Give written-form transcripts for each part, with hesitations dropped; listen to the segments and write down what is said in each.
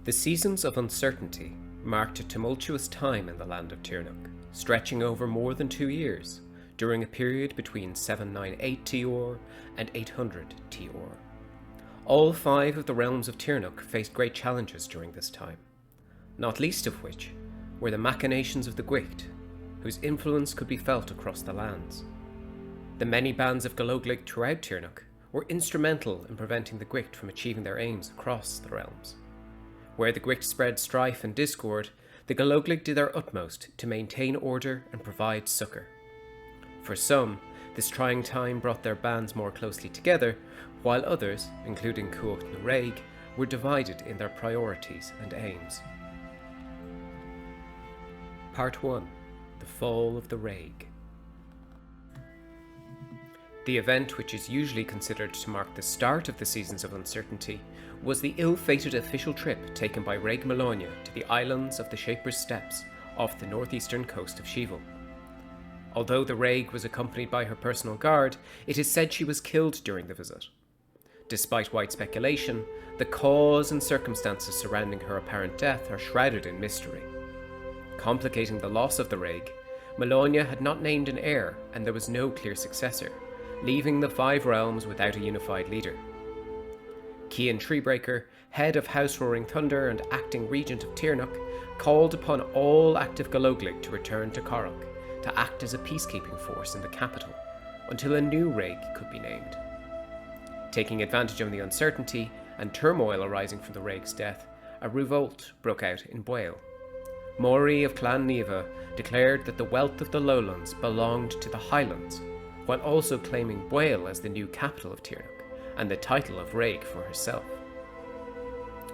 The seasons of uncertainty marked a tumultuous time in the land of Tirneach, stretching over more than 2 years, during a period between 798 TR and 800 TR. All 5 of the realms of Tirneach faced great challenges during this time, not least of which were the machinations of the Gwicht, whose influence could be felt across the lands. The many bands of Galoglig throughout Tirneach were instrumental in preventing the Gwicht from achieving their aims across the realms. Where the Gwicht spread strife and discord, the Galoglig did their utmost to maintain order and provide succour. For some, this trying time brought their bands more closely together, while others, including Cuacht na Raig, were divided in their priorities and aims. Part 1. The Fall of the Raig. The event which is usually considered to mark the start of the Seasons of Uncertainty was the ill-fated official trip taken by Raig Malonia to the islands of the Shaper's Steps off the northeastern coast of Vigil. Although the Raig was accompanied by her personal guard, it is said she was killed during the visit. Despite wide speculation, the cause and circumstances surrounding her apparent death are shrouded in mystery. Complicating the loss of the Raig, Malonia had not named an heir and there was no clear successor, leaving the 5 realms without a unified leader. Cian Treebreaker, head of House Roaring Thunder and acting regent of Tirneach, called upon all active Galoglig to return to Corach to act as a peacekeeping force in the capital until a new Raig could be named. Taking advantage of the uncertainty and turmoil arising from the Raig's death, a revolt broke out in Boyle. Maury of Clan Neva declared that the wealth of the lowlands belonged to the Highlands, while also claiming Boyle as the new capital of Tirneach and the title of Raig for herself.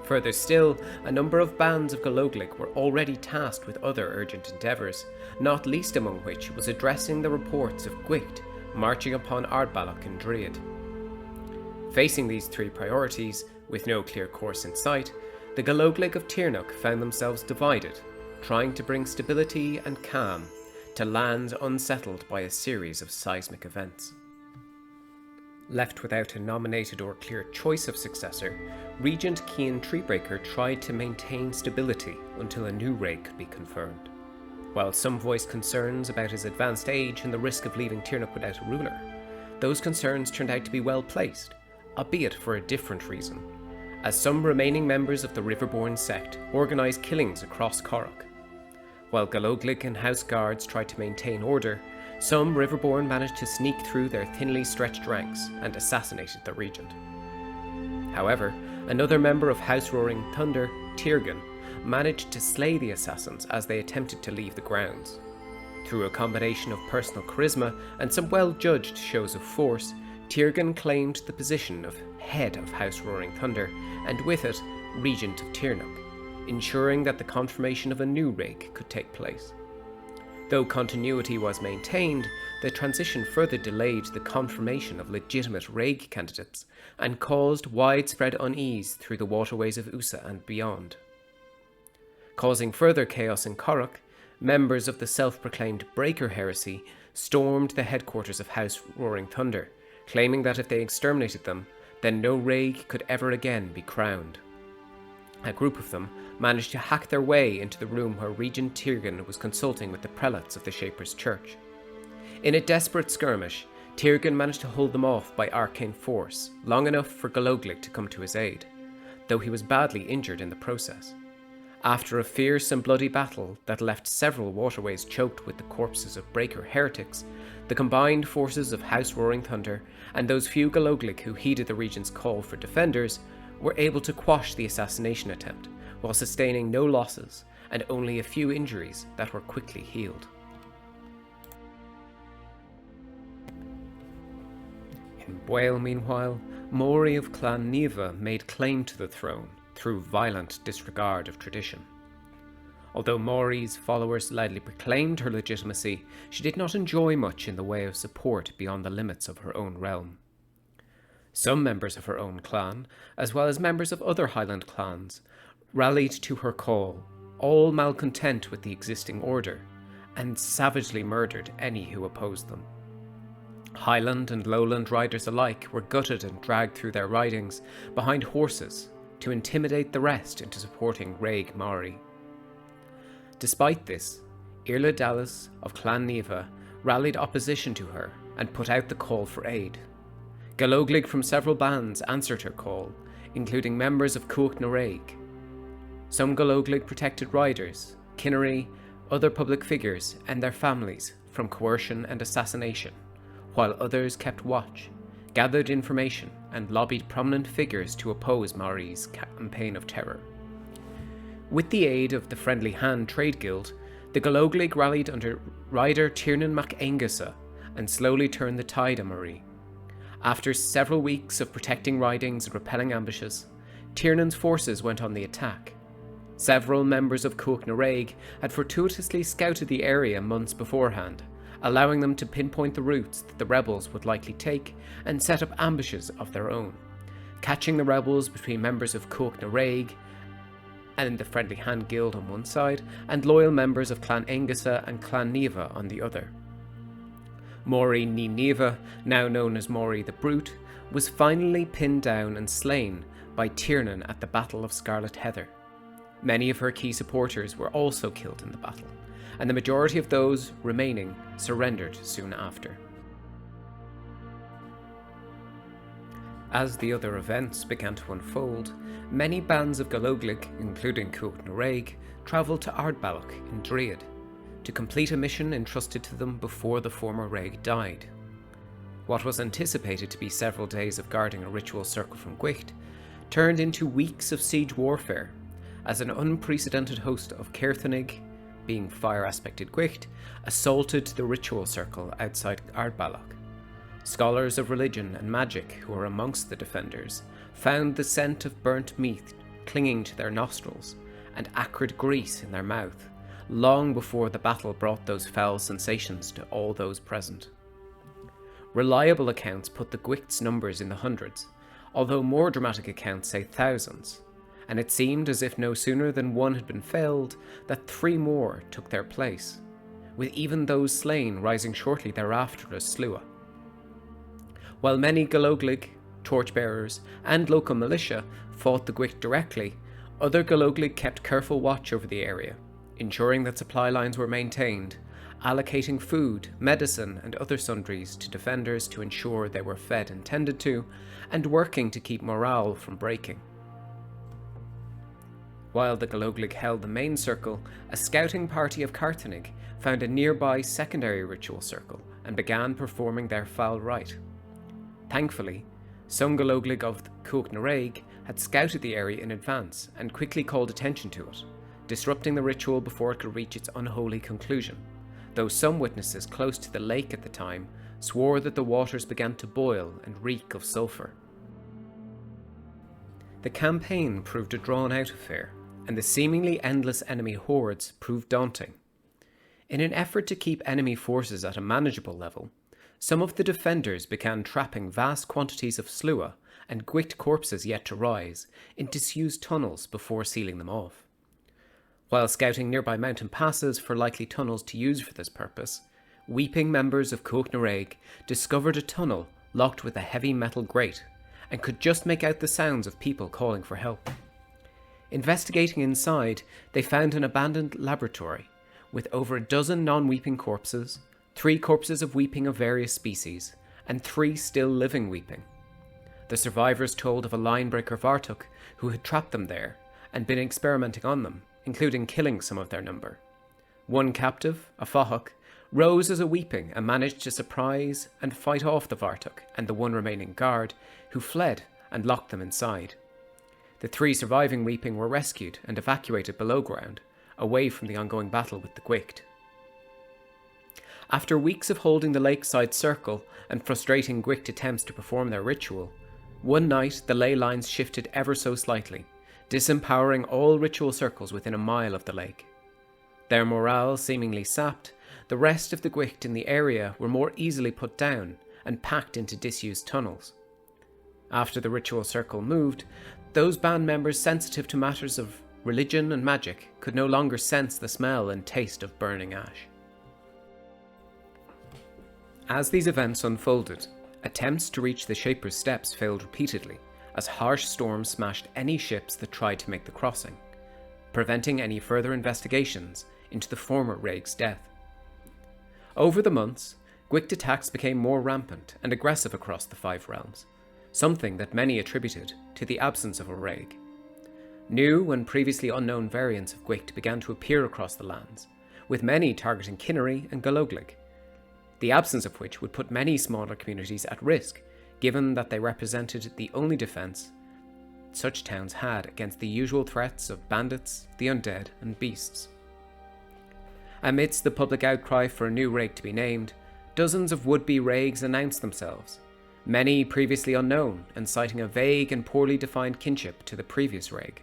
Further still, a number of bands of Galoglig were already tasked with other urgent endeavours, not least among which was addressing the reports of Gwicht marching upon Ardbaloch and Dread. Facing these 3 priorities, with no clear course in sight, the Galoglig of Tirneach found themselves divided, trying to bring stability and calm to lands unsettled by a series of seismic events. Left without a nominated or clear choice of successor, Regent Cian Treebreaker tried to maintain stability until a new Raig could be confirmed. While some voiced concerns about his advanced age and the risk of leaving Tirneach without a ruler, those concerns turned out to be well placed, albeit for a different reason, as some remaining members of the Riverborn sect organised killings across Corach. While Galoglig and House Guards tried to maintain order, some Riverborn managed to sneak through their thinly stretched ranks and assassinated the regent. However, another member of House Roaring Thunder, Tyrgen, managed to slay the assassins as they attempted to leave the grounds. Through a combination of personal charisma and some well-judged shows of force, Tyrgen claimed the position of head of House Roaring Thunder and with it, regent of Tirneach, ensuring that the confirmation of a new Raig could take place. Though continuity was maintained, the transition further delayed the confirmation of legitimate Raig candidates and caused widespread unease through the waterways of Usa and beyond. Causing further chaos in Corach, members of the self-proclaimed Breaker heresy stormed the headquarters of House Roaring Thunder, claiming that if they exterminated them, then no Raig could ever again be crowned. A group of them managed to hack their way into the room where Regent Tyrgen was consulting with the prelates of the Shaper's Church. In a desperate skirmish, Tyrgen managed to hold them off by arcane force, long enough for Galoglig to come to his aid, though he was badly injured in the process. After a fierce and bloody battle that left several waterways choked with the corpses of Breaker heretics, the combined forces of House Roaring Thunder and those few Galoglig who heeded the regent's call for defenders were able to quash the assassination attempt, while sustaining no losses and only a few injuries that were quickly healed. In Boyle, meanwhile, Maury of Clan Neva made claim to the throne through violent disregard of tradition. Although Maury's followers loudly proclaimed her legitimacy, she did not enjoy much in the way of support beyond the limits of her own realm. Some members of her own clan, as well as members of other Highland clans, rallied to her call, all malcontent with the existing order, and savagely murdered any who opposed them. Highland and Lowland riders alike were gutted and dragged through their ridings behind horses, to intimidate the rest into supporting Raig Maury. Despite this, Irla Dallas of Clan Neva rallied opposition to her and put out the call for aid. Galoglig from several bands answered her call, including members of Cuach na Raig. Some Galoglig protected riders, Kinnery, other public figures and their families from coercion and assassination, while others kept watch, gathered information and lobbied prominent figures to oppose Maury's campaign of terror. With the aid of the Friendly Hand Trade Guild, the Galoglig rallied under rider Tirneach mac and slowly turned the tide on Maury. After several weeks of protecting ridings and repelling ambushes, Tiernain's forces went on the attack. Several members of Cuach na Raig had fortuitously scouted the area months beforehand, allowing them to pinpoint the routes that the rebels would likely take and set up ambushes of their own, catching the rebels between members of Cuach na Raig and the Friendly Hand Guild on one side, and loyal members of Clan Aingasa and Clan Neva on the other. Maury ní Neva, now known as Maury the Brute, was finally pinned down and slain by Tiernan at the Battle of Scarlet Heather. Many of her key supporters were also killed in the battle, and the majority of those remaining surrendered soon after. As the other events began to unfold, many bands of Galoglig, including Cuach na Raig, travelled to Ardbaloch in Dread to complete a mission entrusted to them before the former Raig died. What was anticipated to be several days of guarding a ritual circle from Gwicht turned into weeks of siege warfare, as an unprecedented host of Tirneach, being fire-aspected Gwicht, assaulted the ritual circle outside Ardbaloch. Scholars of religion and magic who were amongst the defenders found the scent of burnt meat clinging to their nostrils and acrid grease in their mouth, long before the battle brought those foul sensations to all those present. Reliable accounts put the Gwicht's numbers in the hundreds, although more dramatic accounts say thousands, and it seemed as if no sooner than one had been felled that 3 more took their place, with even those slain rising shortly thereafter as slua. While many Galoglig, torchbearers, and local militia fought the Gwicht directly, other Galoglig kept careful watch over the area, ensuring that supply lines were maintained, allocating food, medicine, and other sundries to defenders to ensure they were fed and tended to, and working to keep morale from breaking. While the Galoglig held the main circle, a scouting party of Tirneach found a nearby secondary ritual circle and began performing their foul rite. Thankfully, some Galoglig of Cuach na Raig had scouted the area in advance and quickly called attention to it, disrupting the ritual before it could reach its unholy conclusion, though some witnesses close to the lake at the time swore that the waters began to boil and reek of sulphur. The campaign proved a drawn-out affair, and the seemingly endless enemy hordes proved daunting. In an effort to keep enemy forces at a manageable level, some of the defenders began trapping vast quantities of slua and Gwicht corpses yet to rise in disused tunnels before sealing them off. While scouting nearby mountain passes for likely tunnels to use for this purpose, weeping members of Cuach na Raig discovered a tunnel locked with a heavy metal grate and could just make out the sounds of people calling for help. Investigating inside, they found an abandoned laboratory with over a dozen non-weeping corpses, 3 corpses of weeping of various species, and 3 still living weeping. The survivors told of a linebreaker Vartuk who had trapped them there and been experimenting on them, including killing some of their number. One captive, a Fahuk, rose as a weeping and managed to surprise and fight off the Vartuk and the one remaining guard, who fled and locked them inside. The 3 surviving weeping were rescued and evacuated below ground, away from the ongoing battle with the Gwicht. After weeks of holding the lakeside circle and frustrating Gwicht attempts to perform their ritual, one night the ley lines shifted ever so slightly, disempowering all ritual circles within a mile of the lake. Their morale seemingly sapped, the rest of the Gwicht in the area were more easily put down and packed into disused tunnels. After the ritual circle moved, those band members sensitive to matters of religion and magic could no longer sense the smell and taste of burning ash. As these events unfolded, attempts to reach the Shaper's steps failed repeatedly, as harsh storms smashed any ships that tried to make the crossing, preventing any further investigations into the former Raig's death. Over the months, Gwicht attacks became more rampant and aggressive across the Five Realms, something that many attributed to the absence of a Raig. New and previously unknown variants of Gwicht began to appear across the lands, with many targeting Kinnery and Galoglig, the absence of which would put many smaller communities at risk, given that they represented the only defence such towns had against the usual threats of bandits, the undead, and beasts. Amidst the public outcry for a new Raig to be named, dozens of would-be Raigs announced themselves, many previously unknown and citing a vague and poorly defined kinship to the previous Raig.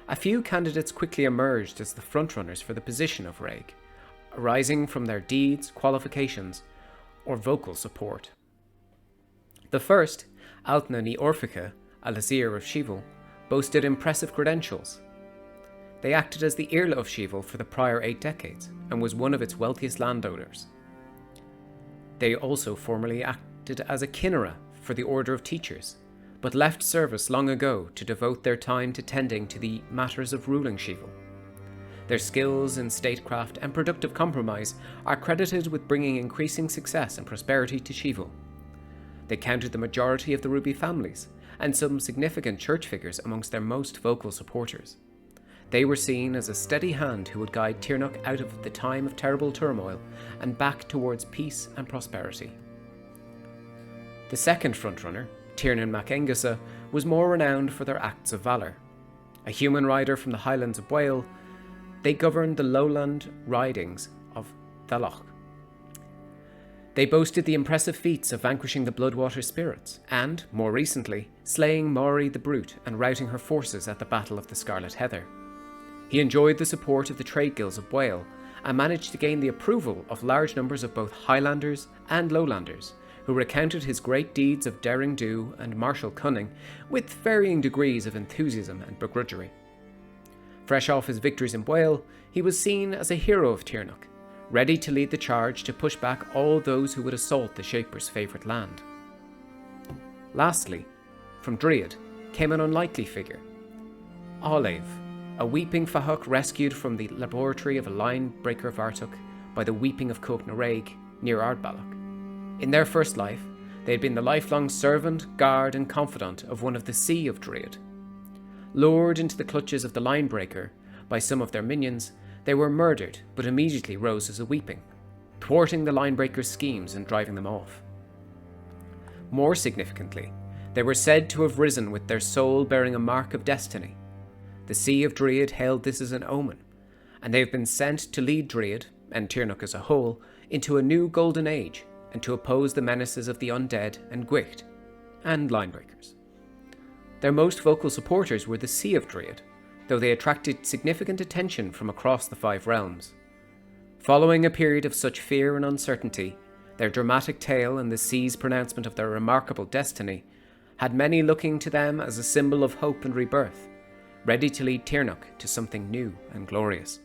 A few candidates quickly emerged as the frontrunners for the position of Raig, arising from their deeds, qualifications, or vocal support. The first, Altna ní Orficha, a Lazir of Vigil, boasted impressive credentials. They acted as the Iarla of Vigil for the prior 8 decades and was one of its wealthiest landowners. They also formerly acted as a Kinnera for the Order of Teachers, but left service long ago to devote their time to tending to the matters of ruling Vigil. Their skills in statecraft and productive compromise are credited with bringing increasing success and prosperity to Vigil. They counted the majority of the Ruby families and some significant church figures amongst their most vocal supporters. They were seen as a steady hand who would guide Tirneach out of the time of terrible turmoil and back towards peace and prosperity. The second frontrunner, Tiernan mac Aingasa, was more renowned for their acts of valour. A human rider from the Highlands of Wales, they governed the lowland ridings of Thaloch. They boasted the impressive feats of vanquishing the Bloodwater spirits and, more recently, slaying Maury the Brute and routing her forces at the Battle of the Scarlet Heather. He enjoyed the support of the trade guilds of Wales and managed to gain the approval of large numbers of both Highlanders and Lowlanders, who recounted his great deeds of daring do and martial cunning with varying degrees of enthusiasm and begrudgery. Fresh off his victories in Wales, he was seen as a hero of Tirneach, ready to lead the charge to push back all those who would assault the Shapers' favourite land. Lastly, from Druid came an unlikely figure, Aoife, a weeping Fahuk rescued from the laboratory of a line-breaker of Artuk by the weeping of Cóg na Raig near Ardballoch. In their first life, they had been the lifelong servant, guard and confidant of one of the Sea of Druid. Lured into the clutches of the line-breaker by some of their minions, they were murdered but immediately rose as a weeping, thwarting the line-breaker's schemes and driving them off. More significantly, they were said to have risen with their soul bearing a mark of destiny. The Sea of Druid hailed this as an omen, and they have been sent to lead Druid, and Tirneach as a whole, into a new golden age, and to oppose the menaces of the undead and Gwicht, and linebreakers. Their most vocal supporters were the Sea of Druid, though they attracted significant attention from across the Five Realms. Following a period of such fear and uncertainty, their dramatic tale and the Sea's pronouncement of their remarkable destiny had many looking to them as a symbol of hope and rebirth, ready to lead Tirneach to something new and glorious.